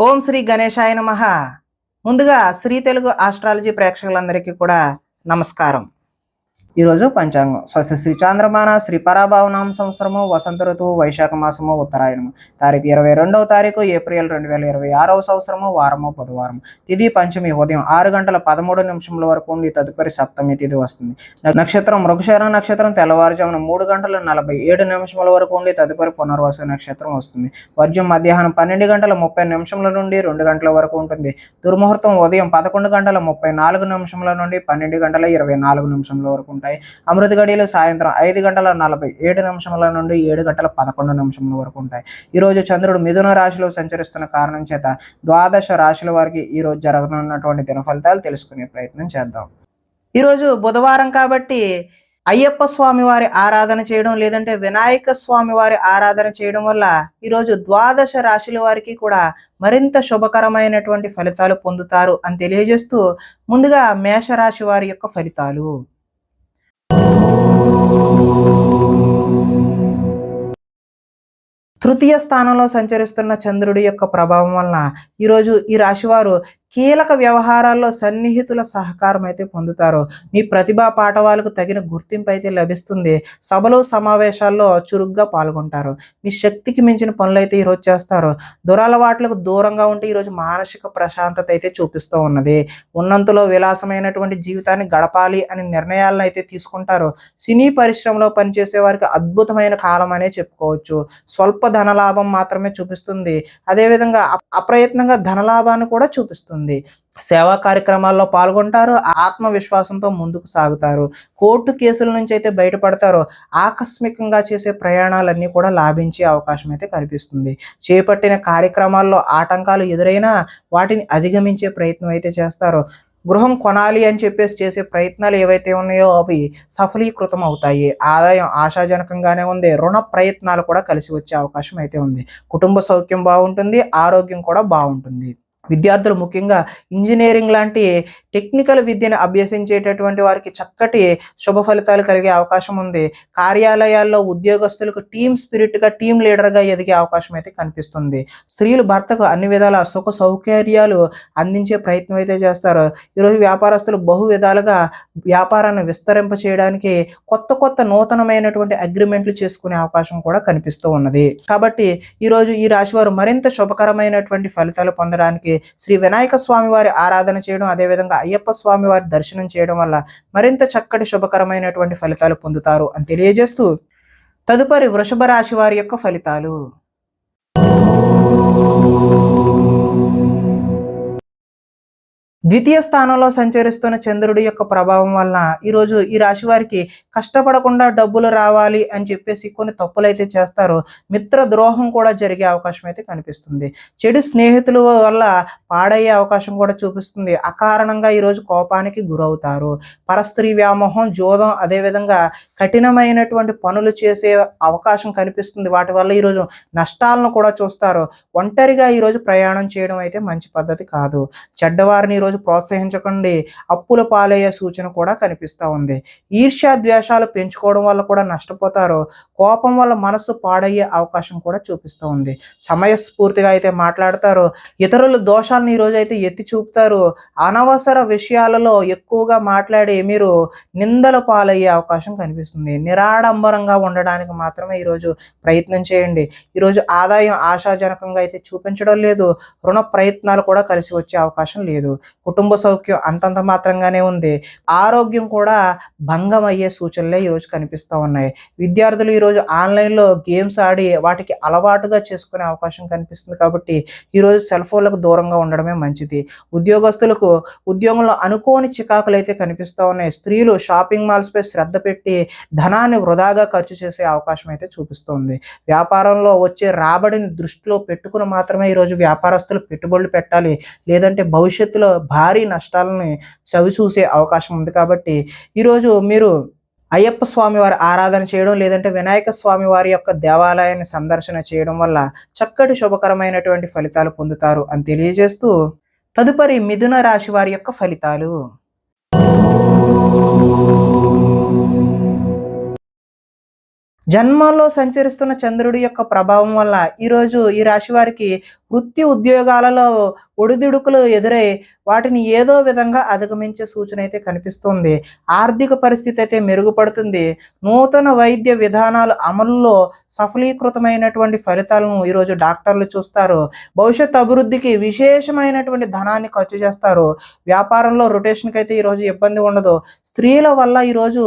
ఓం శ్రీ గణేశాయ నమః. ముందుగా శ్రీ తెలుగు ఆస్ట్రాలజీ ప్రేక్షకులందరికీ కూడా నమస్కారం. ఈరోజు పంచాంగం స్వస్తి శ్రీ చాంద్రమాన శ్రీ పరాభావనామ సంవత్సరము వసంత ఋతువు వైశాఖ మాసము ఉత్తరాయణము తారీఖు 22వ తారీఖు ఏప్రిల్ 2026 సంవత్సరము వారము బుధవారం. తిథి పంచమి ఉదయం 6:13 వరకు ఉండి తదుపరి సప్తమి తిథి వస్తుంది. నక్షత్రం మృగశిర నక్షత్రం తెల్లవారుజామున 3:47 వరకు ఉండి తదుపరి పునర్వసు నక్షత్రం వస్తుంది. వర్జ్యం మధ్యాహ్నం 12:30 నుండి 2 గంటల వరకు ఉంటుంది. దుర్ముహూర్తం ఉదయం 11:34 నుండి 12:24 వరకు ఉంటాయి. అమృత గడియలు సాయంత్రం 5:47 నుండి 7:11 వరకు ఉంటాయి. ఈ రోజు చంద్రుడు మిథున రాశిలో సంచరిస్తున్న కారణం చేత ద్వాదశ రాశుల వారికి ఈ రోజు జరగనున్నటువంటి దిన ఫలితాలు తెలుసుకునే ప్రయత్నం చేద్దాం. ఈరోజు బుధవారం కాబట్టి అయ్యప్ప స్వామి వారి ఆరాధన చేయడం లేదంటే వినాయక స్వామి వారి ఆరాధన చేయడం వల్ల ఈరోజు ద్వాదశ రాశుల వారికి కూడా మరింత శుభకరమైనటువంటి ఫలితాలు పొందుతారు అని తెలియజేస్తూ ముందుగా మేషరాశి వారి యొక్క ఫలితాలు. తృతీయ స్థానంలో సంచరిస్తున్న చంద్రుడి యొక్క ప్రభావం వలన ఈరోజు ఈ రాశివారు కీలక వ్యవహారాల్లో సన్నిహితుల సహకారం అయితే పొందుతారు. మీ ప్రతిభా పాఠవాలకు తగిన గుర్తింపు అయితే లభిస్తుంది. సభలు సమావేశాల్లో చురుగ్గా పాల్గొంటారు. మీ శక్తికి మించిన పనులు అయితే ఈరోజు చేస్తారు. దురలవాట్లకు దూరంగా ఉంటే ఈరోజు మానసిక ప్రశాంతత అయితే చూపిస్తూ ఉన్నది. ఉన్నంతలో విలాసమైనటువంటి జీవితాన్ని గడపాలి అని నిర్ణయాలను అయితే తీసుకుంటారు. సినీ పరిశ్రమలో పనిచేసే వారికి అద్భుతమైన కాలం అనే చెప్పుకోవచ్చు. స్వల్ప ధనలాభం మాత్రమే చూపిస్తుంది. అదేవిధంగా అప్రయత్నంగా ధనలాభాన్ని కూడా చూపిస్తుంది. సేవా కార్యక్రమాల్లో పాల్గొంటారు. ఆత్మవిశ్వాసంతో ముందుకు సాగుతారు. కోర్టు కేసుల నుంచి అయితే బయటపడతారు. ఆకస్మికంగా చేసే ప్రయాణాలన్నీ కూడా లాభించే అవకాశం అయితే కనిపిస్తుంది. చేపట్టిన కార్యక్రమాల్లో ఆటంకాలు ఎదురైనా వాటిని అధిగమించే ప్రయత్నం అయితే చేస్తారు. గృహం కొనాలి అని చెప్పేసి చేసే ప్రయత్నాలు ఏవైతే ఉన్నాయో అవి సఫలీకృతం అవుతాయి. ఆదాయం ఆశాజనకంగానే ఉంది. రుణ ప్రయత్నాలు కూడా కలిసి వచ్చే అవకాశం అయితే ఉంది. కుటుంబ సౌఖ్యం బాగుంటుంది. ఆరోగ్యం కూడా బాగుంటుంది. విద్యార్థులు ముఖ్యంగా ఇంజనీరింగ్ లాంటి టెక్నికల్ విద్యను అభ్యసించేటటువంటి వారికి చక్కటి శుభ ఫలితాలు కలిగే అవకాశం ఉంది. కార్యాలయాల్లో ఉద్యోగస్తులకు టీమ్ స్పిరిట్గా టీమ్ లీడర్గా ఎదిగే అవకాశం అయితే కనిపిస్తుంది. స్త్రీలు భర్తకు అన్ని విధాల సుఖ సౌకర్యాలు అందించే ప్రయత్నం అయితే చేస్తారు. ఈరోజు వ్యాపారస్తులు బహు విధాలుగా వ్యాపారాన్ని విస్తరింప చేయడానికి కొత్త నూతనమైనటువంటి అగ్రిమెంట్లు చేసుకునే అవకాశం కూడా కనిపిస్తూ ఉన్నది. కాబట్టి ఈరోజు ఈ రాశి వారు మరింత శుభకరమైనటువంటి ఫలితాలు పొందడానికి శ్రీ వినాయక స్వామి వారి ఆరాధన చేయడం, అదేవిధంగా అయ్యప్ప స్వామి వారి దర్శనం చేయడం వల్ల మరింత చక్కటి శుభకరమైనటువంటి ఫలితాలు పొందుతారు అని తెలియజేస్తూ తదుపరి వృషభ రాశి వారి యొక్క ఫలితాలు. ద్వితీయ స్థానంలో సంచరిస్తున్న చంద్రుడి యొక్క ప్రభావం వలన ఈరోజు ఈ రాశి వారికి కష్టపడకుండా డబ్బులు రావాలి అని చెప్పేసి కొన్ని తప్పులు అయితే చేస్తారు. మిత్ర ద్రోహం కూడా జరిగే అవకాశం అయితే కనిపిస్తుంది. చెడు స్నేహితుల వల్ల పాడయ్యే అవకాశం కూడా చూపిస్తుంది. అకారణంగా ఈరోజు కోపానికి గురవుతారు. పరస్త్రీ వ్యామోహం, జోదం, అదేవిధంగా కఠినమైనటువంటి పనులు చేసే అవకాశం కనిపిస్తుంది. వాటి వల్ల ఈరోజు నష్టాలను కూడా చూస్తారు. ఒంటరిగా ఈరోజు ప్రయాణం చేయడం అయితే మంచి పద్ధతి కాదు. చెడ్డవారిని ఈరోజు ప్రోత్సహించకండి. అప్పుల పాలయ్యే సూచన కూడా కనిపిస్తూ ఉంది. ఈర్ష్యా ద్వేషాలు పెంచుకోవడం వల్ల కూడా నష్టపోతారు. కోపం వల్ల మనసు పాడయ్యే అవకాశం కూడా చూపిస్తూ ఉంది. సమయస్ఫూర్తిగా అయితే మాట్లాడతారు. ఇతరుల దోషాలను ఈరోజు అయితే ఎత్తి చూపుతారు. అనవసర విషయాలలో ఎక్కువగా మాట్లాడి మీరు నిందల పాలయ్యే అవకాశం కనిపిస్తుంది. నిరాడంబరంగా ఉండడానికి మాత్రమే ఈరోజు ప్రయత్నం చేయండి. ఈరోజు ఆదాయం ఆశాజనకంగా అయితే చూపించడం లేదు. రుణ ప్రయత్నాలు కూడా కలిసి వచ్చే అవకాశం లేదు. కుటుంబ సౌఖ్యం అంతంత మాత్రంగానే ఉంది. ఆరోగ్యం కూడా భంగం అయ్యే సూచనలే ఈరోజు కనిపిస్తూ ఉన్నాయి. విద్యార్థులు ఈరోజు ఆన్లైన్లో గేమ్స్ ఆడి వాటికి అలవాటుగా చేసుకునే అవకాశం కనిపిస్తుంది. కాబట్టి ఈరోజు సెల్ ఫోన్లకు దూరంగా ఉండడమే మంచిది. ఉద్యోగస్తులకు ఉద్యోగంలో అనుకోని చికాకులు అయితే కనిపిస్తూ ఉన్నాయి. స్త్రీలు షాపింగ్ మాల్స్పై శ్రద్ధ పెట్టి ధనాన్ని వృధాగా ఖర్చు చేసే అవకాశం అయితే చూపిస్తుంది. వ్యాపారంలో వచ్చే రాబడిని దృష్టిలో పెట్టుకుని మాత్రమే ఈరోజు వ్యాపారస్తులు పెట్టుబడులు పెట్టాలి. లేదంటే భవిష్యత్తులో భారీ నష్టాలని చవిచూసే అవకాశం ఉంది. కాబట్టి ఈరోజు మీరు అయ్యప్ప స్వామి వారి ఆరాధన చేయడం, లేదంటే వినాయక స్వామి వారి యొక్క దేవాలయాన్ని సందర్శన చేయడం వల్ల చక్కటి శుభకరమైనటువంటి ఫలితాలు పొందుతారు అని తెలియజేస్తూ తదుపరి మిథున రాశి వారి యొక్క ఫలితాలు. జన్మంలో సంచరిస్తున్న చంద్రుడి యొక్క ప్రభావం వల్ల ఈరోజు ఈ రాశి వారికి వృత్తి ఉద్యోగాలలో ఒడిదుడుకులు ఎదురై వాటిని ఏదో విధంగా అధిగమించే సూచన అయితే కనిపిస్తుంది. ఆర్థిక పరిస్థితి అయితే మెరుగుపడుతుంది. నూతన వైద్య విధానాలు అమలులో సఫలీకృతమైనటువంటి ఫలితాలను ఈరోజు డాక్టర్లు చూస్తారు. భవిష్యత్ అభివృద్ధికి విశేషమైనటువంటి ధనాన్ని ఖర్చు చేస్తారు. వ్యాపారంలో రొటేషన్కి అయితే ఈరోజు ఇబ్బంది ఉండదు. స్త్రీల వల్ల ఈరోజు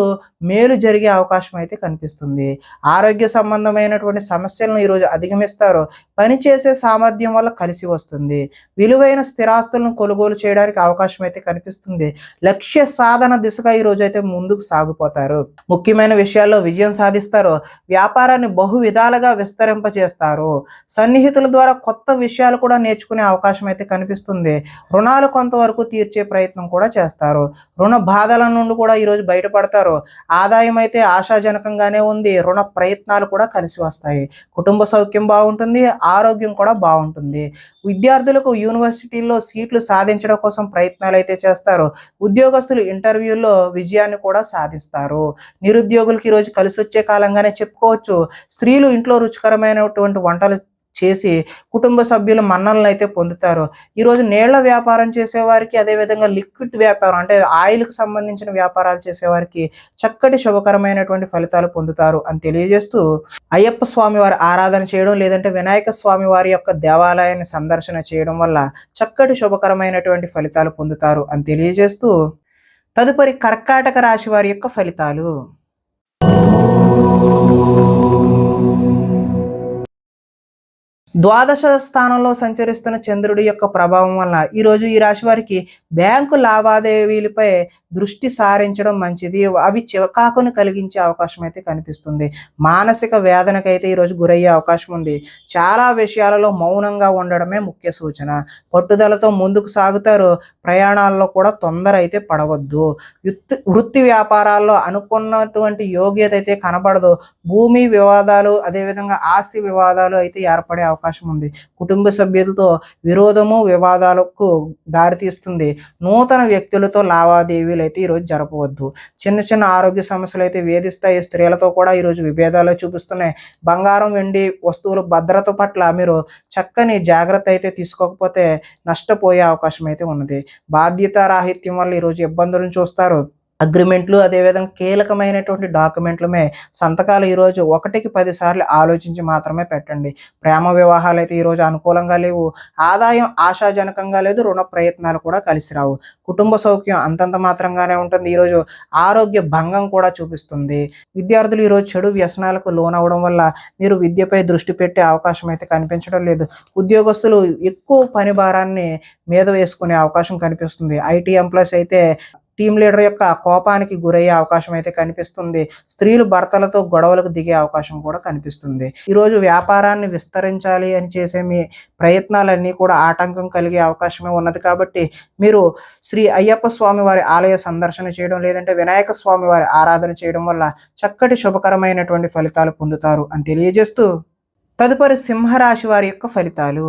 మేలు జరిగే అవకాశం అయితే కనిపిస్తుంది. ఆరోగ్య సంబంధమైనటువంటి సమస్యలను ఈరోజు అధిగమిస్తారు. పనిచేసే సామర్థ్యం వల్ల కలిసి వస్తుంది. విలువైన స్థిరాస్తులను కొనుగోలు చేయడానికి అవకాశం అయితే కనిపిస్తుంది. లక్ష్య సాధన దిశగా ఈరోజు అయితే ముందుకు సాగిపోతారు. ముఖ్యమైన విషయాల్లో విజయం సాధిస్తారు. వ్యాపారాన్ని బహు విధాలుగా విస్తరింపజేస్తారు. సన్నిహితుల ద్వారా కొత్త విషయాలు కూడా నేర్చుకునే అవకాశం అయితే కనిపిస్తుంది. రుణాలు కొంతవరకు తీర్చే ప్రయత్నం కూడా చేస్తారు. రుణ బాధల నుండి కూడా ఈరోజు బయటపడతారు. ఆదాయం అయితే ఆశాజనకంగానే ఉంది. రుణ ప్రయత్నాలు కూడా కలిసి వస్తాయి. కుటుంబ సౌఖ్యం బాగుంటుంది. ఆరోగ్యం కూడా బాగుంటుంది. విద్యార్థులకు యూనివర్సిటీల్లో సీట్లు సాధించడం కోసం ప్రయత్నాలు అయితే చేస్తారు. ఉద్యోగస్తులు ఇంటర్వ్యూల్లో విజయాన్ని కూడా సాధిస్తారు. నిరుద్యోగులకి ఈరోజు కలిసి వచ్చే కాలంగానే చెప్పుకోవచ్చు. స్త్రీలు ఇంట్లో రుచికరమైనటువంటి వంటలు చేసి కుటుంబ సభ్యుల మన్ననలు అయితే పొందుతారు. ఈరోజు నీళ్ల వ్యాపారం చేసేవారికి, అదేవిధంగా లిక్విడ్ వ్యాపారం అంటే ఆయిల్కి సంబంధించిన వ్యాపారాలు చేసేవారికి చక్కటి శుభకరమైనటువంటి ఫలితాలు పొందుతారు అని తెలియజేస్తూ, అయ్యప్ప స్వామి వారి ఆరాధన చేయడం లేదంటే వినాయక స్వామి వారి యొక్క దేవాలయాన్ని సందర్శన చేయడం వల్ల చక్కటి శుభకరమైనటువంటి ఫలితాలు పొందుతారు అని తెలియజేస్తూ, తదుపరి కర్కాటక రాశి వారి యొక్క ఫలితాలు. ద్వాదశ స్థానంలో సంచరిస్తున్న చంద్రుడి యొక్క ప్రభావం వల్ల ఈరోజు ఈ రాశి వారికి బ్యాంకు లావాదేవీలపై దృష్టి సారించడం మంచిది. అవి చికాకును కలిగించే అవకాశం అయితే కనిపిస్తుంది. మానసిక వేదనకైతే ఈరోజు గురయ్యే అవకాశం ఉంది. చాలా విషయాలలో మౌనంగా ఉండడమే ముఖ్య సూచన. పట్టుదలతో ముందుకు సాగుతారు. ప్రయాణాల్లో కూడా తొందర అయితే పడవద్దు. వృత్తి వ్యాపారాల్లో అనుకున్నటువంటి యోగ్యత అయితే కనబడదు. భూమి వివాదాలు, అదేవిధంగా ఆస్తి వివాదాలు అయితే ఏర్పడే అవకాశం ఉంది. కుటుంబ సభ్యులతో విరోధము, వివాదాలకు దారితీస్తుంది. నూతన వ్యక్తులతో లావాదేవీలు అయితే ఈరోజు జరపవద్దు. చిన్న చిన్న ఆరోగ్య సమస్యలు అయితే వేధిస్తాయి. స్త్రీలతో కూడా ఈరోజు విభేదాలు చూపిస్తున్నాయి. బంగారం, వెండి వస్తువుల భద్రత పట్ల మీరు చక్కని జాగ్రత్త అయితే తీసుకోకపోతే నష్టపోయే అవకాశం అయితే ఉన్నది. బాధ్యతారాహిత్యం వల్ల ఈరోజు ఇబ్బందులను చూస్తారు. అగ్రిమెంట్లు, అదేవిధంగా కీలకమైనటువంటి డాక్యుమెంట్లమే సంతకాలు ఈరోజు 1కి 10 సార్లు ఆలోచించి మాత్రమే పెట్టండి. ప్రేమ వివాహాలు అయితే ఈరోజు అనుకూలంగా లేవు. ఆదాయం ఆశాజనకంగా లేదు. రుణ ప్రయత్నాలు కూడా కలిసి రావు. కుటుంబ సౌఖ్యం అంతంత మాత్రంగానే ఉంటుంది. ఈరోజు ఆరోగ్య భంగం కూడా చూపిస్తుంది. విద్యార్థులు ఈరోజు చెడు వ్యసనాలకు లోనవడం వల్ల మీరు విద్యపై దృష్టి పెట్టే అవకాశం అయితే కనిపించడం లేదు. ఉద్యోగస్తులు ఎక్కువ పని భారాన్ని మీద వేసుకునే అవకాశం కనిపిస్తుంది. ఐటీ ఎంప్లాయీస్ అయితే టీం లీడర్ యొక్క కోపానికి గురయ్యే అవకాశం అయితే కనిపిస్తుంది. స్త్రీలు భర్తలతో గొడవలకు దిగే అవకాశం కూడా కనిపిస్తుంది. ఈరోజు వ్యాపారాన్ని విస్తరించాలి అని చేసే మీ ప్రయత్నాలన్నీ కూడా ఆటంకం కలిగే అవకాశమే ఉన్నది. కాబట్టి మీరు శ్రీ అయ్యప్ప స్వామి వారి ఆలయ సందర్శన చేయడం లేదంటే వినాయక స్వామి వారి ఆరాధన చేయడం వల్ల చక్కటి శుభకరమైనటువంటి ఫలితాలు పొందుతారు అని తెలియజేస్తూ, తదుపరి సింహరాశి వారి యొక్క ఫలితాలు.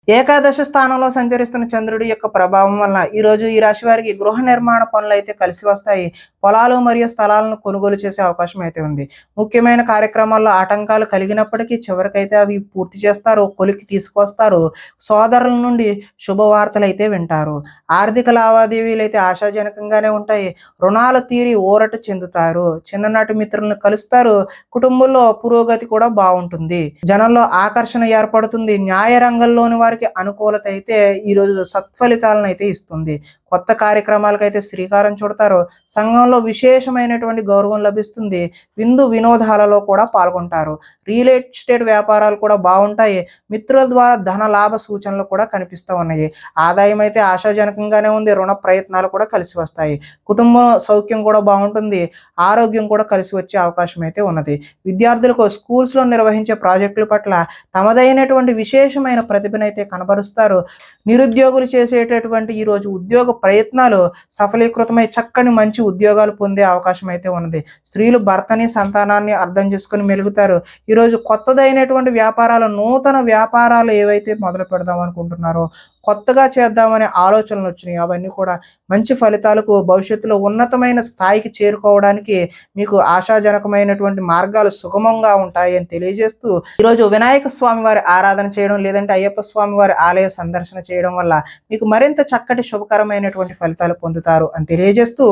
ఏకాదశ స్థానంలో సంచరిస్తున్న చంద్రుడి యొక్క ప్రభావం వల్ల ఈరోజు ఈ రాశి వారికి గృహ నిర్మాణ పనులు అయితే కలిసి వస్తాయి. పొలాలు మరియు స్థలాలను కొనుగోలు చేసే అవకాశం అయితే ఉంది. ముఖ్యమైన కార్యక్రమాల్లో ఆటంకాలు కలిగినప్పటికీ చివరికైతే అవి పూర్తి చేస్తారు. కొలికి తీసుకొస్తారు. సోదరుల నుండి శుభవార్తలు అయితే వింటారు. ఆర్థిక లావాదేవీలు అయితే ఆశాజనకంగానే ఉంటాయి. రుణాలు తీరి ఊరట చెందుతారు. చిన్ననాటి మిత్రులను కలుస్తారు. కుటుంబంలో పురోగతి కూడా బాగుంటుంది. జనంలో ఆకర్షణ ఏర్పడుతుంది. న్యాయ రంగంలోని వారికి అనుకూలత అయితే ఈరోజు సత్ఫలితాలను అయితే ఇస్తుంది. కొత్త కార్యక్రమాలకైతే శ్రీకారం చుడతారు. సంఘంలో విశేషమైనటువంటి గౌరవం లభిస్తుంది. విందు వినోదాలలో కూడా పాల్గొంటారు. రియల్ ఎస్టేట్ వ్యాపారాలు కూడా బాగుంటాయి. మిత్రుల ద్వారా ధన లాభ సూచనలు కూడా కనిపిస్తూ ఉన్నాయి. ఆదాయం అయితే ఆశాజనకంగానే ఉంది. రుణ ప్రయత్నాలు కూడా కలిసి వస్తాయి. కుటుంబ సౌఖ్యం కూడా బాగుంటుంది. ఆరోగ్యం కూడా కలిసి వచ్చే అవకాశం అయితే ఉన్నది. విద్యార్థులకు స్కూల్స్లో నిర్వహించే ప్రాజెక్టుల పట్ల తమదైనటువంటి విశేషమైన ప్రతిభనైతే కనబరుస్తారు. నిరుద్యోగులు చేసేటటువంటి ఈరోజు ఉద్యోగ ప్రయత్నాలు సఫలీకృతమై చక్కని మంచి ఉద్యోగాలు పొందే అవకాశం అయితే ఉన్నది. స్త్రీలు భర్తని, సంతానాన్ని అర్థం చేసుకుని మెలుగుతారు. ఈరోజు కొత్తదైనటువంటి వ్యాపారాలు, నూతన వ్యాపారాలు ఏవైతే మొదలు పెడదాం అనుకుంటున్నారో కొత్తగా చేద్దామనే ఆలోచనలు వచ్చినాయి. అవన్నీ కూడా మంచి ఫలితాలకు భవిష్యత్తులో ఉన్నతమైన స్థాయికి చేరుకోవడానికి మీకు ఆశాజనకమైనటువంటి మార్గాలు సుగమంగా ఉంటాయి అని తెలియజేస్తూ, ఈరోజు వినాయక స్వామి వారి ఆరాధన చేయడం లేదంటే అయ్యప్ప స్వామి వారి ఆలయ సందర్శన చేయడం వల్ల మీకు మరింత చక్కటి శుభకరమైనటువంటి ఫలితాలు పొందుతారు అని తెలియజేస్తూ,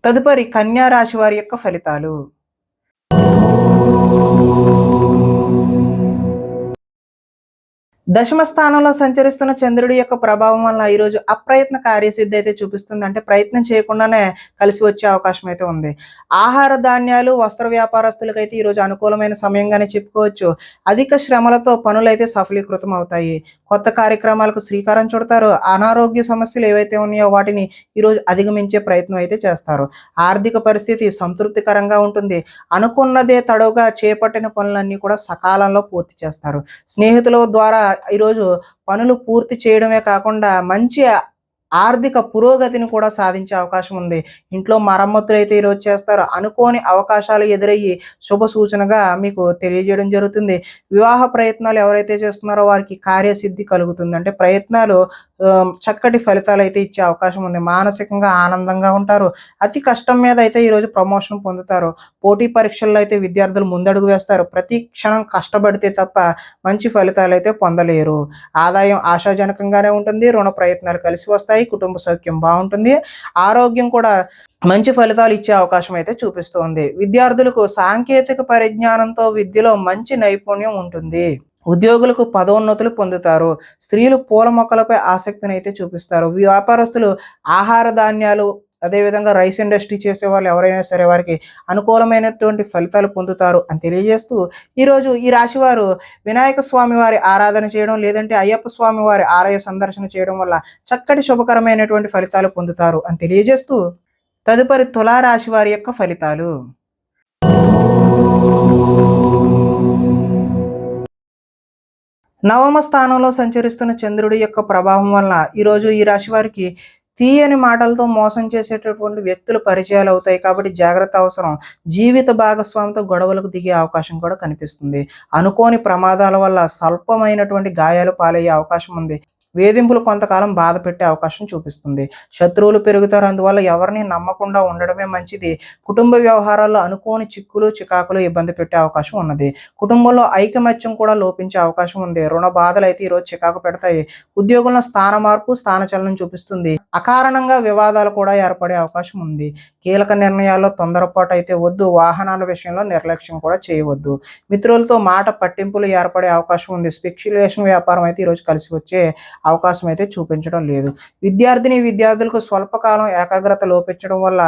తదుపరి కన్యా రాశి వారి యొక్క ఫలితాలు. దశమ స్థానంలో సంచరిస్తున్న చంద్రుడి యొక్క ప్రభావం వల్ల ఈరోజు అప్రయత్న కార్యసిద్ధి అయితే చూపిస్తుంది. అంటే ప్రయత్నం చేయకుండానే కలిసి వచ్చే అవకాశం అయితే ఉంది. ఆహార ధాన్యాలు వస్త్ర వ్యాపారస్తులకైతే ఈరోజు అనుకూలమైన సమయంగానే చెప్పుకోవచ్చు. అధిక శ్రమలతో పనులు అయితే సఫలీకృతం అవుతాయి. కొత్త కార్యక్రమాలకు శ్రీకారం చుడతారు. అనారోగ్య సమస్యలు ఏవైతే ఉన్నాయో వాటిని ఈరోజు అధిగమించే ప్రయత్నం అయితే చేస్తారు. ఆర్థిక పరిస్థితి సంతృప్తికరంగా ఉంటుంది. అనుకున్నదే తడవుగా చేపట్టిన పనులన్నీ కూడా సకాలంలో పూర్తి చేస్తారు. స్నేహితుల ద్వారా ఈరోజు పనులు పూర్తి చేయడమే కాకుండా మంచి ఆర్థిక పురోగతిని కూడా సాధించే అవకాశం ఉంది. ఇంట్లో మరమ్మతులు అయితే ఈరోజు చేస్తారు. అనుకోని అవకాశాలు ఎదురయ్యి శుభ సూచనగా మీకు తెలియజేయడం జరుగుతుంది. వివాహ ప్రయత్నాలు ఎవరైతే చేస్తున్నారో వారికి కార్యసిద్ధి కలుగుతుంది. అంటే ప్రయత్నాలు చక్కటి ఫలితాలు అయితే ఇచ్చే అవకాశం ఉంది. మానసికంగా ఆనందంగా ఉంటారు. అతి కష్టం మీద అయితే ఈరోజు ప్రమోషన్ పొందుతారు. పోటీ పరీక్షల్లో అయితే విద్యార్థులు ముందడుగు వేస్తారు. ప్రతి క్షణం కష్టపడితే తప్ప మంచి ఫలితాలు అయితే పొందలేరు. ఆదాయం ఆశాజనకంగానే ఉంటుంది. రుణ ప్రయత్నాలు కలిసి వస్తాయి. కుటుంబ సౌఖ్యం బాగుంటుంది. ఆరోగ్యం కూడా మంచి ఫలితాలు ఇచ్చే అవకాశం అయితే చూపిస్తోంది. విద్యార్థులకు సాంకేతిక పరిజ్ఞానంతో విద్యలో మంచి నైపుణ్యం ఉంటుంది. ఉద్యోగులకు పదోన్నతులు పొందుతారు. స్త్రీలు పూల మొక్కలపై ఆసక్తిని అయితే చూపిస్తారు. వ్యాపారస్తులు ఆహార ధాన్యాలు అదేవిధంగా రైస్ ఇండస్ట్రీ చేసే వాళ్ళు ఎవరైనా సరే వారికి అనుకూలమైనటువంటి ఫలితాలు పొందుతారు అని తెలియజేస్తూ, ఈరోజు ఈ రాశి వారు వినాయక స్వామి వారి ఆరాధన చేయడం లేదంటే అయ్యప్ప స్వామి వారి ఆలయ సందర్శన చేయడం వల్ల చక్కటి శుభకరమైనటువంటి ఫలితాలు పొందుతారు అని తెలియజేస్తూ, తదుపరి తులారాశి వారి యొక్క ఫలితాలు. నవమ స్థానంలో సంచరిస్తున్న చంద్రుడి యొక్క ప్రభావం వల్ల ఈరోజు ఈ రాశి వారికి తీయని మాటలతో మోసం చేసేటటువంటి వ్యక్తులు పరిచయాలు అవుతాయి. కాబట్టి జాగ్రత్త అవసరం. జీవిత భాగస్వామితో గొడవలకు దిగే అవకాశం కూడా కనిపిస్తుంది. అనుకోని ప్రమాదాల వల్ల స్వల్పమైనటువంటి గాయాలు పాలయ్యే అవకాశం ఉంది. వేధింపులు కొంతకాలం బాధ పెట్టే అవకాశం చూపిస్తుంది. శత్రువులు పెరుగుతారు. అందువల్ల ఎవరిని నమ్మకుండా ఉండడమే మంచిది. కుటుంబ వ్యవహారాల్లో అనుకోని చిక్కులు చికాకులు ఇబ్బంది పెట్టే అవకాశం ఉన్నది. కుటుంబంలో ఐకమత్యం కూడా లోపించే అవకాశం ఉంది. రుణ బాధలు అయితే ఈరోజు చికాకు పెడతాయి. ఉద్యోగంలో స్థాన మార్పు స్థానచలనం చూపిస్తుంది. అకారణంగా వివాదాలు కూడా ఏర్పడే అవకాశం ఉంది. కీలక నిర్ణయాల్లో తొందరపాటు అయితే వద్దు. వాహనాల విషయంలో నిర్లక్ష్యం కూడా చేయవద్దు. మిత్రులతో మాట పట్టింపులు ఏర్పడే అవకాశం ఉంది. స్పెక్యులేషన్ వ్యాపారం అయితే ఈరోజు కలిసి వచ్చే అవకాశం అయితే చూపించడం లేదు. విద్యార్థులకు స్వల్పకాలం ఏకాగ్రత లోపించడం వల్ల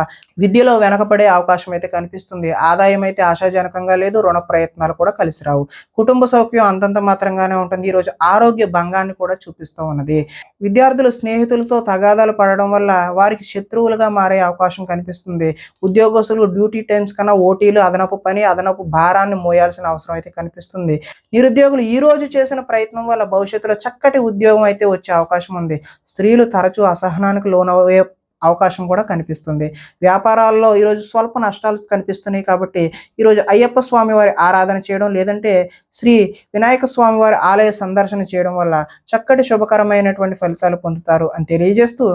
విద్యలో వెనకబడే అవకాశం అయితే కనిపిస్తుంది. ఆదాయం అయితే ఆశాజనకంగా లేదు. రుణ ప్రయత్నాలు కూడా కలిసి రావు. కుటుంబ సౌఖ్యం అంతంత మాత్రంగానే ఉంటుంది. ఈరోజు ఆరోగ్య భంగాన్ని కూడా చూపిస్తూ ఉన్నది. విద్యార్థులు స్నేహితులతో తగాదాలు పడడం వల్ల వారికి శత్రువులుగా మారే అవకాశం కనిపిస్తుంది. ఉద్యోగస్తులు డ్యూటీ టైమ్స్ కన్నా ఓటీలు, అదనపు పని, అదనపు భారాన్ని మోయాల్సిన అవసరం అయితే కనిపిస్తుంది. నిరుద్యోగులు ఈ రోజు చేసిన ప్రయత్నం వల్ల భవిష్యత్తులో చక్కటి ఉద్యోగం అయితే వచ్చే అవకాశం ఉంది. స్త్రీలు తరచూ అసహనానికి లోనయ్యే అవకాశం కూడా కనిపిస్తుంది. వ్యాపారాల్లో ఈరోజు స్వల్ప నష్టాలు కనిపిస్తున్నాయి. కాబట్టి ఈరోజు అయ్యప్ప స్వామి వారి ఆరాధన చేయడం లేదంటే శ్రీ వినాయక స్వామి వారి ఆలయ సందర్శన చేయడం వల్ల చక్కటి శుభకరమైనటువంటి ఫలితాలు పొందుతారు అని తెలియజేస్తూ,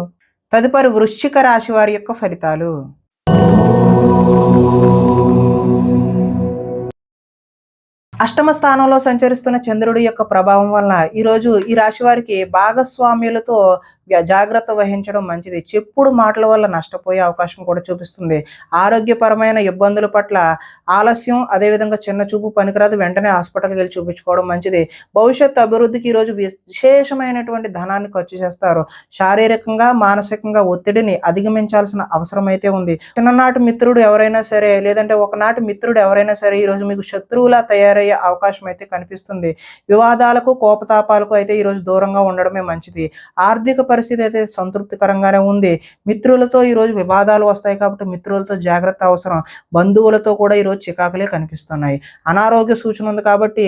తదుపరి వృశ్చిక రాశి వారి యొక్క ఫలితాలు. అష్టమ స్థానంలో సంచరిస్తున్న చంద్రుడి యొక్క ప్రభావం వలన ఈరోజు ఈ రాశి వారికి భాగస్వామ్యులతో జాగ్రత్త వహించడం మంచిది. చెప్పుడు మాటల వల్ల నష్టపోయే అవకాశం కూడా చూపిస్తుంది. ఆరోగ్యపరమైన ఇబ్బందుల పట్ల ఆలస్యం, అదేవిధంగా చిన్న చూపు పనికిరాదు. వెంటనే హాస్పిటల్కి వెళ్ళి చూపించుకోవడం మంచిది. భవిష్యత్తు అభివృద్ధికి ఈరోజు విశేషమైనటువంటి ధనాన్ని ఖర్చు చేస్తారు. శారీరకంగా మానసికంగా ఒత్తిడిని అధిగమించాల్సిన అవసరం అయితే ఉంది. చిన్ననాటి మిత్రుడు ఎవరైనా సరే లేదంటే ఒకనాటి మిత్రుడు ఎవరైనా సరే ఈరోజు మీకు శత్రువులా తయారయ్యే అవకాశం అయితే కనిపిస్తుంది. వివాదాలకు కోపతాపాలకు అయితే ఈరోజు దూరంగా ఉండడమే మంచిది. ఆర్థిక పరిస్థితి అయితే సంతృప్తికరంగానే ఉంది. మిత్రులతో ఈరోజు వివాదాలు వస్తాయి కాబట్టి మిత్రులతో జాగ్రత్త అవసరం. బంధువులతో కూడా ఈరోజు చికాకులే కనిపిస్తున్నాయి. అనారోగ్య సూచన ఉంది కాబట్టి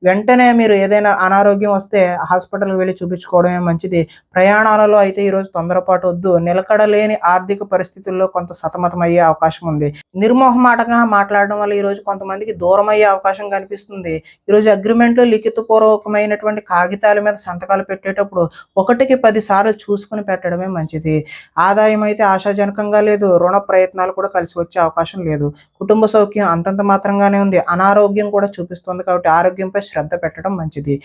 వెంటనే మీరు ఏదైనా అనారోగ్యం వస్తే హాస్పిటల్కి వెళ్ళి చూపించుకోవడమే మంచిది. ప్రయాణాలలో అయితే ఈరోజు తొందరపాటు వద్దు. నిలకడలేని ఆర్థిక పరిస్థితుల్లో కొంత సతమతం అయ్యే అవకాశం ఉంది. నిర్మోహమాటంగా మాట్లాడడం వల్ల ఈరోజు కొంతమందికి దూరం అయ్యే అవకాశం కనిపిస్తుంది. పెరుగుతుంది. ఈరోజు అగ్రిమెంట్లు లిఖితపూర్వకమైనటువంటి కాగితాల మీద సంతకాలు పెట్టేటప్పుడు 1కి 10 సార్లు చూసుకొని పెట్టడమే మంచిది. ఆదాయం అయితే ఆశాజనకంగా లేదు. రుణ ప్రయత్నాలు కూడా కలిసి వచ్చే అవకాశం లేదు. కుటుంబ సౌఖ్యం అంతంత మాత్రంగానే ఉంది. అనారోగ్యం కూడా చూపిస్తుంది కాబట్టి ఆరోగ్యంపై శ్రద్ధ పెట్టడం మంచిది.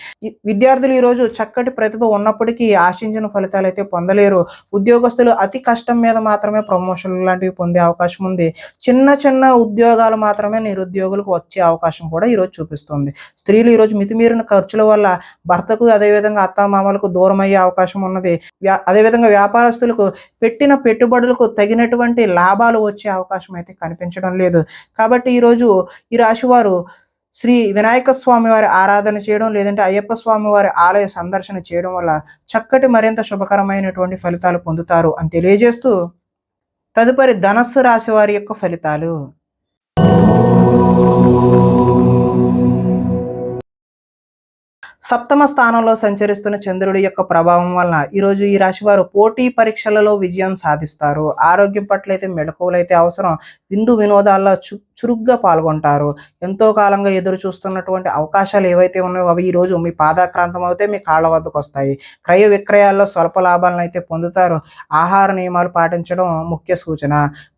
విద్యార్థులు ఈరోజు చక్కటి ప్రతిభ ఉన్నప్పటికీ ఆశించిన ఫలితాలు అయితే పొందలేరు. ఉద్యోగస్తులు అతి కష్టం మీద మాత్రమే ప్రమోషన్లు లాంటివి పొందే అవకాశం ఉంది. చిన్న చిన్న ఉద్యోగాలు మాత్రమే నిరుద్యోగులకు వచ్చే అవకాశం కూడా ఈరోజు చూపిస్తుంది. స్త్రీలు ఈరోజు మితిమీరిన ఖర్చుల వల్ల భర్తకు అదేవిధంగా అత్తామామలకు దూరం అయ్యే అవకాశం ఉన్నది. అదేవిధంగా వ్యాపారస్తులకు పెట్టిన పెట్టుబడులకు తగినటువంటి లాభాలు వచ్చే అవకాశం అయితే కనిపించడం లేదు. కాబట్టి ఈరోజు ఈ రాశివారు శ్రీ వినాయక స్వామి వారి ఆరాధన చేయడం, లేదంటే అయ్యప్ప స్వామి వారి ఆలయ సందర్శన చేయడం వల్ల చక్కటి మరింత శుభకరమైనటువంటి ఫలితాలు పొందుతారు అని తెలియజేస్తూ, తదుపరి ధనస్సు రాశి వారి యొక్క ఫలితాలు. సప్తమ స్థానంలో సంచరిస్తున్న చంద్రుడి యొక్క ప్రభావం వలన ఈరోజు ఈ రాశి వారు పోటీ పరీక్షలలో విజయం సాధిస్తారు. ఆరోగ్యం పట్ల అయితే మెళకువలు అయితే అవసరం. విందు వినోదాల్లో చురుగ్గా పాల్గొంటారు. ఎంతో కాలంగా ఎదురు చూస్తున్నటువంటి అవకాశాలు ఏవైతే ఉన్నాయో అవి ఈరోజు మీ పాదాక్రాంతం అవుతే మీ కాళ్ళ వద్దకు వస్తాయి. క్రయ విక్రయాల్లో స్వల్ప లాభాలను అయితే పొందుతారు. ఆహార నియమాలు పాటించడం ముఖ్య సూచన.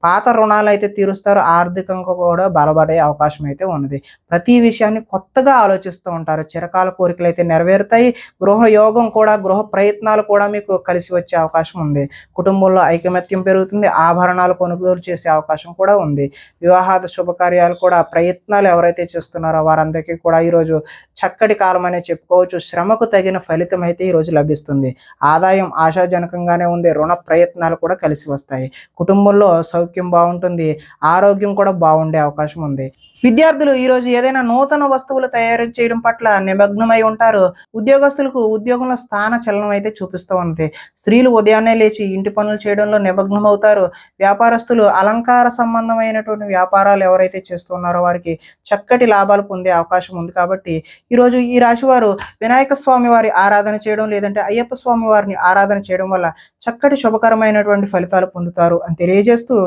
పాత రుణాలు అయితే తీరుస్తారు. ఆర్థికంగా కూడా బలపడే అవకాశం అయితే ఉన్నది. ప్రతి విషయాన్ని కొత్తగా ఆలోచిస్తూ ఉంటారు. చిరకాల కోరికలు అయితే నెరవేరుతాయి. గృహ యోగం కూడా, గృహ ప్రయత్నాలు కూడా మీకు కలిసి వచ్చే అవకాశం ఉంది. కుటుంబంలో ఐకమత్యం పెరుగుతుంది. ఆభరణాలు కొనుగోలు చేసే అవకాశం కూడా ఉంది. వివాహాద శుభకార్యాలు కూడా ప్రయత్నాలు ఎవరైతే చేస్తున్నారో వారందరికీ కూడా ఈరోజు చక్కటి కాలం అనే చెప్పుకోవచ్చు. శ్రమకు తగిన ఫలితం అయితే ఈరోజు లభిస్తుంది. ఆదాయం ఆశాజనకంగానే ఉంది. రుణ ప్రయత్నాలు కూడా కలిసి వస్తాయి. కుటుంబంలో సౌఖ్యం బాగుంటుంది. ఆరోగ్యం కూడా బాగుండే అవకాశం ఉంది. విద్యార్థులు ఈరోజు ఏదైనా నూతన వస్తువులు తయారు చేయడం పట్ల నిమగ్నమై ఉంటారు. ఉద్యోగస్తులకు ఉద్యోగంలో స్థాన చలనం అయితే చూపిస్తూ ఉంది. స్త్రీలు ఉదయాన్నే లేచి ఇంటి పనులు చేయడంలో నిమగ్నం అవుతారు. వ్యాపారస్తులు అలంకార సంబంధమైనటువంటి వ్యాపారాలు ఎవరైతే చేస్తున్నారో వారికి చక్కటి లాభాలు పొందే అవకాశం ఉంది. కాబట్టి ఈరోజు ఈ రాశి వారు వినాయక స్వామి వారి ఆరాధన చేయడం, లేదంటే అయ్యప్ప స్వామి వారిని ఆరాధన చేయడం వల్ల చక్కటి శుభకరమైనటువంటి ఫలితాలు పొందుతారు అని తెలియజేస్తూ,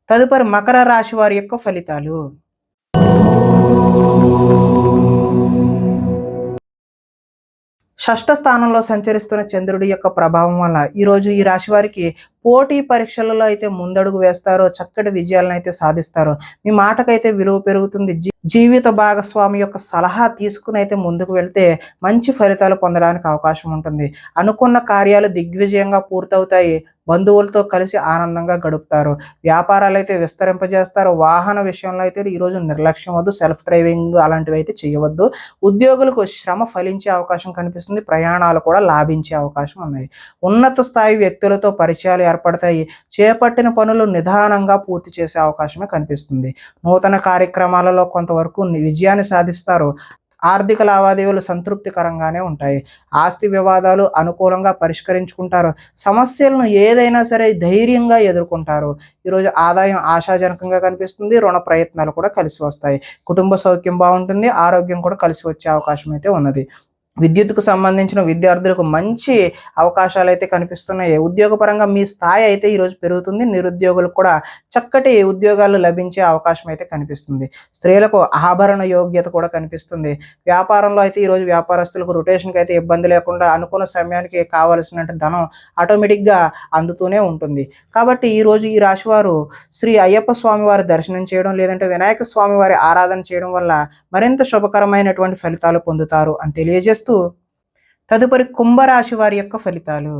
తదుపరి మకర రాశి వారి యొక్క ఫలితాలు. షష్ఠ స్థానంలో సంచరిస్తున్న చంద్రుడి యొక్క ప్రభావం వల్ల ఈరోజు ఈ రాశి వారికి పోటీ పరీక్షలలో అయితే ముందడుగు వేస్తారో చక్కటి విజయాలను అయితే సాధిస్తారు. మీ మాటకైతే విలువ పెరుగుతుంది. జీవిత భాగస్వామి యొక్క సలహా తీసుకుని అయితే ముందుకు వెళ్తే మంచి ఫలితాలు పొందడానికి అవకాశం ఉంటుంది. అనుకున్న కార్యాలు దిగ్విజయంగా పూర్తవుతాయి. బంధువులతో కలిసి ఆనందంగా గడుపుతారు. వ్యాపారాలు అయితే విస్తరింపజేస్తారు. వాహన విషయంలో అయితే ఈరోజు నిర్లక్ష్యం వద్దు. సెల్ఫ్ డ్రైవింగ్ అలాంటివి అయితే చేయవద్దు. ఉద్యోగులకు శ్రమ ఫలించే అవకాశం కనిపిస్తుంది. ప్రయాణాలు కూడా లాభించే అవకాశం ఉన్నాయి. ఉన్నత స్థాయి వ్యక్తులతో పరిచయాలు ఏర్పడతాయి. చేపట్టిన పనులు నిదానంగా పూర్తి చేసే అవకాశమే కనిపిస్తుంది. నూతన కార్యక్రమాలలో కొంతవరకు విజయాన్ని సాధిస్తారు. ఆర్థిక లావాదేవీలు సంతృప్తికరంగానే ఉంటాయి. ఆస్తి వివాదాలు అనుకూలంగా పరిష్కరించుకుంటారు. సమస్యలను ఏదైనా సరే ధైర్యంగా ఎదుర్కొంటారు. ఈరోజు ఆదాయం ఆశాజనకంగా కనిపిస్తుంది. రుణ ప్రయత్నాలు కూడా కలిసి వస్తాయి. కుటుంబ సౌఖ్యం బాగుంటుంది. ఆరోగ్యం కూడా కలిసి వచ్చే అవకాశం అయితే ఉన్నది. విద్యుత్కు సంబంధించిన విద్యార్థులకు మంచి అవకాశాలు అయితే కనిపిస్తున్నాయి. ఉద్యోగపరంగా మీ స్థాయి అయితే ఈరోజు పెరుగుతుంది. నిరుద్యోగులకు కూడా చక్కటి ఉద్యోగాలు లభించే అవకాశం అయితే కనిపిస్తుంది. స్త్రీలకు ఆభరణ యోగ్యత కూడా కనిపిస్తుంది. వ్యాపారంలో అయితే ఈరోజు వ్యాపారస్తులకు రొటేషన్కి అయితే ఇబ్బంది లేకుండా అనుకున్న సమయానికి కావలసిన ధనం ఆటోమేటిక్గా అందుతూనే ఉంటుంది. కాబట్టి ఈరోజు ఈ రాశివారు శ్రీ అయ్యప్ప స్వామి వారి దర్శనం చేయడం, లేదంటే వినాయక స్వామి వారి ఆరాధన చేయడం వల్ల మరింత శుభకరమైనటువంటి ఫలితాలు పొందుతారు అని తెలియజేస్తూ, తదుపరి కుంభరాశి వారి యొక్క ఫలితాలు.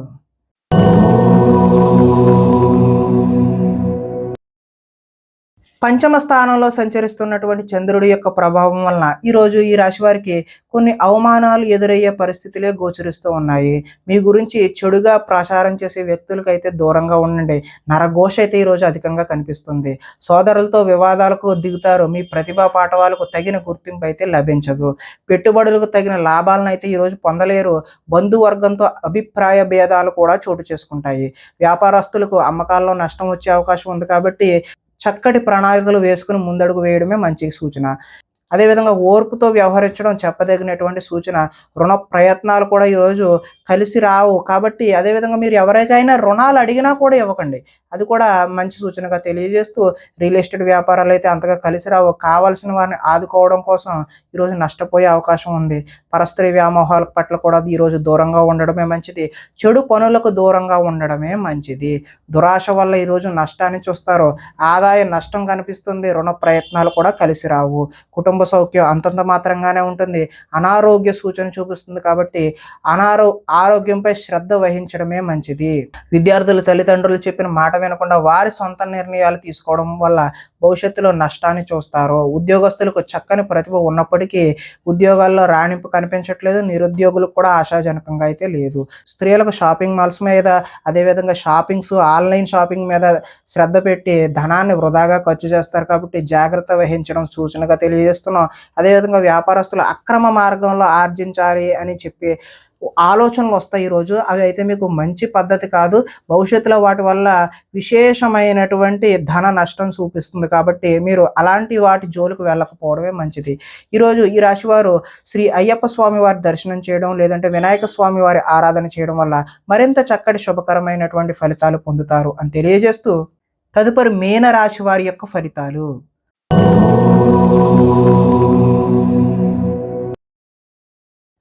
పంచమ స్థానంలో సంచరిస్తున్నటువంటి చంద్రుడి యొక్క ప్రభావం వలన ఈరోజు ఈ రాశి వారికి కొన్ని అవమానాలు ఎదురయ్యే పరిస్థితులే గోచరిస్తూ ఉన్నాయి. మీ గురించి చెడుగా ప్రచారం చేసే వ్యక్తులకైతే దూరంగా ఉండండి. నరఘోష అయితే ఈరోజు అధికంగా కనిపిస్తుంది. సోదరులతో వివాదాలకు దిగుతారు. మీ ప్రతిభా పాఠవాలకు తగిన గుర్తింపు అయితే లభించదు. పెట్టుబడులకు తగిన లాభాలను అయితే ఈరోజు పొందలేరు. బంధువర్గంతో అభిప్రాయ భేదాలు కూడా చోటు చేసుకుంటాయి. వ్యాపారస్తులకు అమ్మకాల్లో నష్టం వచ్చే అవకాశం ఉంది. కాబట్టి చక్కటి ప్రణాళికలు వేసుకుని ముందడుగు వేయడమే మంచి సూచన. అదేవిధంగా ఓర్పుతో వ్యవహరించడం చెప్పదగినటువంటి సూచన. రుణ ప్రయత్నాలు కూడా ఈరోజు కలిసి రావు. కాబట్టి అదేవిధంగా మీరు ఎవరికైనా రుణాలు అడిగినా కూడా ఇవ్వకండి. అది కూడా మంచి సూచనగా తెలియజేస్తూ, రియల్ ఎస్టేట్ వ్యాపారాలైతే అంతగా కలిసి రావు. కావాల్సిన వారిని ఆదుకోవడం కోసం ఈరోజు నష్టపోయే అవకాశం ఉంది. పరస్త్రీ వ్యామోహాల పట్ల కూడా ఈరోజు దూరంగా ఉండడమే మంచిది. చెడు పనులకు దూరంగా ఉండడమే మంచిది. దురాశ వల్ల ఈరోజు నష్టాన్ని చూస్తారు. ఆదాయ నష్టం కనిపిస్తుంది. రుణ ప్రయత్నాలు కూడా కలిసి రావు. కుటుంబ సౌఖ్యం అంతంత మాత్రంగానే ఉంటుంది. అనారోగ్య సూచన చూపిస్తుంది. కాబట్టి ఆరోగ్యంపై శ్రద్ధ వహించడమే మంచిది. విద్యార్థులు తల్లిదండ్రులు చెప్పిన మాట వినకుండా వారి సొంత నిర్ణయాలు తీసుకోవడం వల్ల భవిష్యత్తులో నష్టాన్ని చూస్తారు. ఉద్యోగస్తులకు చక్కని ప్రతిభ ఉన్నప్పటికీ ఉద్యోగాల్లో రాణింపు కనిపించట్లేదు. నిరుద్యోగులకు కూడా ఆశాజనకంగా అయితే లేదు. స్త్రీలకు షాపింగ్ మాల్స్ మీద, అదేవిధంగా ఆన్లైన్ షాపింగ్ మీద శ్రద్ధ పెట్టి ధనాన్ని వృధాగా ఖర్చు చేస్తారు. కాబట్టి జాగ్రత్త వహించడం సూచనగా తెలియజేస్తున్నాం. అదేవిధంగా వ్యాపారస్తులు అక్రమ మార్గంలో ఆర్జించాలి అని చెప్పి ఆలోచనలు వస్తాయి ఈరోజు. అవి అయితే మీకు మంచి పద్ధతి కాదు. భవిష్యత్తులో వాటి వల్ల విశేషమైనటువంటి ధన నష్టం చూపిస్తుంది. కాబట్టి మీరు అలాంటి వాటి జోలికి వెళ్ళకపోవడమే మంచిది. ఈరోజు ఈ రాశి వారు శ్రీ అయ్యప్ప స్వామి వారి దర్శనం చేయడం, లేదంటే వినాయక స్వామి వారి ఆరాధన చేయడం వల్ల మరింత చక్కటి శుభకరమైనటువంటి ఫలితాలు పొందుతారు అని తెలియజేస్తూ, తదుపరి మీన రాశి వారి యొక్క ఫలితాలు.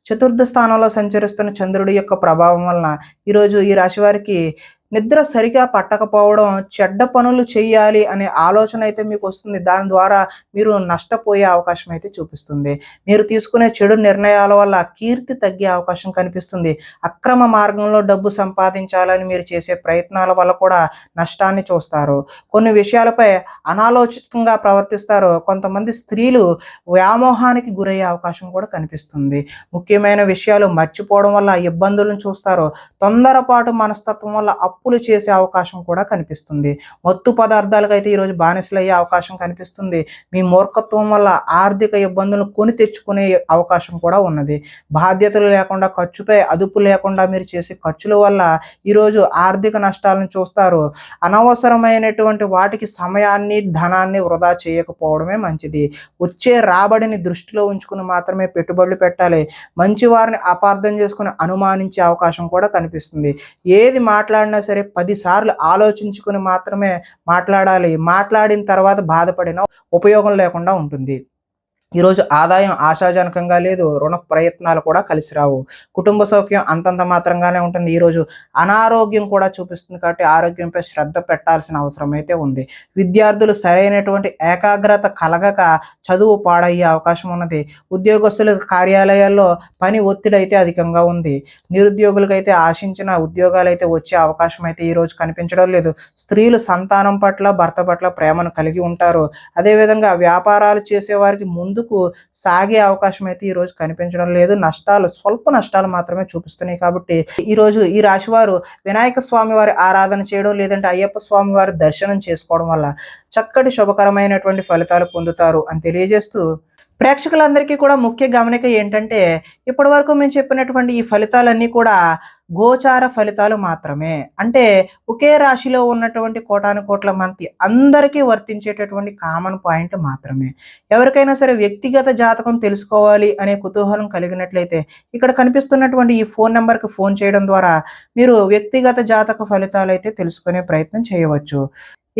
చతుర్థ స్థానంలో సంచరిస్తున్న చంద్రుడి యొక్క ప్రభావం వలన ఈరోజు ఈ రాశి వారికి నిద్ర సరిగా పట్టకపోవడం, చెడ్డ పనులు చేయాలి అనే ఆలోచన అయితే మీకు వస్తుంది. దాని ద్వారా మీరు నష్టపోయే అవకాశం అయితే చూపిస్తుంది. మీరు తీసుకునే చెడు నిర్ణయాల వల్ల కీర్తి తగ్గే అవకాశం కనిపిస్తుంది. అక్రమ మార్గంలో డబ్బు సంపాదించాలని మీరు చేసే ప్రయత్నాల వల్ల కూడా నష్టాన్ని చూస్తారు. కొన్ని విషయాలపై అనాలోచితంగా ప్రవర్తిస్తారు. కొంతమంది స్త్రీలు వ్యామోహానికి గురయ్యే అవకాశం కూడా కనిపిస్తుంది. ముఖ్యమైన విషయాలు మర్చిపోవడం వల్ల ఇబ్బందులను చూస్తారు. తొందరపాటు మనస్తత్వం వల్ల అప్పులు చేసే అవకాశం కూడా కనిపిస్తుంది. మత్తు పదార్థాలకు అయితే ఈరోజు బానిసలు అయ్యే అవకాశం కనిపిస్తుంది. మీ మూర్ఖత్వం వల్ల ఆర్థిక ఇబ్బందులను కొని తెచ్చుకునే అవకాశం కూడా ఉన్నది. బాధ్యతలు లేకుండా, ఖర్చుపై అదుపు లేకుండా మీరు చేసే ఖర్చుల వల్ల ఈరోజు ఆర్థిక నష్టాలను చూస్తారు. అనవసరమైనటువంటి వాటికి సమయాన్ని, ధనాన్ని వృధా చేయకపోవడమే మంచిది. వచ్చే రాబడిని దృష్టిలో ఉంచుకుని మాత్రమే పెట్టుబడులు పెట్టాలి. మంచి వారిని అపార్థం చేసుకుని అనుమానించే అవకాశం కూడా కనిపిస్తుంది. ఏది మాట్లాడినా సరే 10 సార్లు ఆలోచించుకుని మాత్రమే మాట్లాడాలి. మాట్లాడిన తర్వాత బాధపడిన ఉపయోగం లేకుండా ఉంటుంది. ఈరోజు ఆదాయం ఆశాజనకంగా లేదు. రుణ ప్రయత్నాలు కూడా కలిసి రావు. కుటుంబ సౌఖ్యం అంతంత మాత్రంగానే ఉంటుంది. ఈరోజు అనారోగ్యం కూడా చూపిస్తుంది. కాబట్టి ఆరోగ్యంపై శ్రద్ధ పెట్టాల్సిన అవసరం అయితే ఉంది. విద్యార్థులు సరైనటువంటి ఏకాగ్రత కలగక చదువు పాడయ్యే అవకాశం ఉన్నది. ఉద్యోగస్తుల కార్యాలయాల్లో పని ఒత్తిడి అయితే అధికంగా ఉంది. నిరుద్యోగులకైతే ఆశించిన ఉద్యోగాలు అయితే వచ్చే అవకాశం అయితే ఈరోజు కనిపించడం లేదు. స్త్రీలు సంతానం పట్ల, భర్త పట్ల ప్రేమను కలిగి ఉంటారు. అదేవిధంగా వ్యాపారాలు చేసేవారికి ముందుకు సాగే అవకాశం అయితే ఈరోజు కనిపించడం లేదు. స్వల్ప నష్టాలు మాత్రమే చూపిస్తున్నాయి. కాబట్టి ఈరోజు ఈ రాశి వారు వినాయక స్వామి వారి ఆరాధన చేయడం, లేదంటే అయ్యప్ప స్వామి వారి దర్శనం చేసుకోవడం వల్ల చక్కటి శుభకరమైనటువంటి ఫలితాలు పొందుతారు అని తెలియజేస్తూ, ప్రేక్షకులందరికీ కూడా ముఖ్య గమనిక ఏంటంటే, ఇప్పటి వరకు మేము చెప్పినటువంటి ఈ ఫలితాలన్నీ కూడా గోచార ఫలితాలు మాత్రమే. అంటే ఒకే రాశిలో ఉన్నటువంటి కోటాను కోట్ల మంది అందరికీ వర్తించేటటువంటి కామన్ పాయింట్ మాత్రమే. ఎవరికైనా సరే వ్యక్తిగత జాతకం తెలుసుకోవాలి అనే కుతూహలం కలిగినట్లయితే ఇక్కడ కనిపిస్తున్నటువంటి ఈ ఫోన్ నెంబర్కి ఫోన్ చేయడం ద్వారా మీరు వ్యక్తిగత జాతక ఫలితాలు అయితే తెలుసుకునే ప్రయత్నం చేయవచ్చు.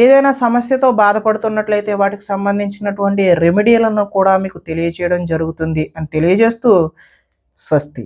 ఏదైనా సమస్యతో బాధపడుతున్నట్లయితే వాటికి సంబంధించినటువంటి రెమెడీలను కూడా మీకు తెలియజేయడం జరుగుతుంది అని తెలియజేస్తూ, స్వస్తి.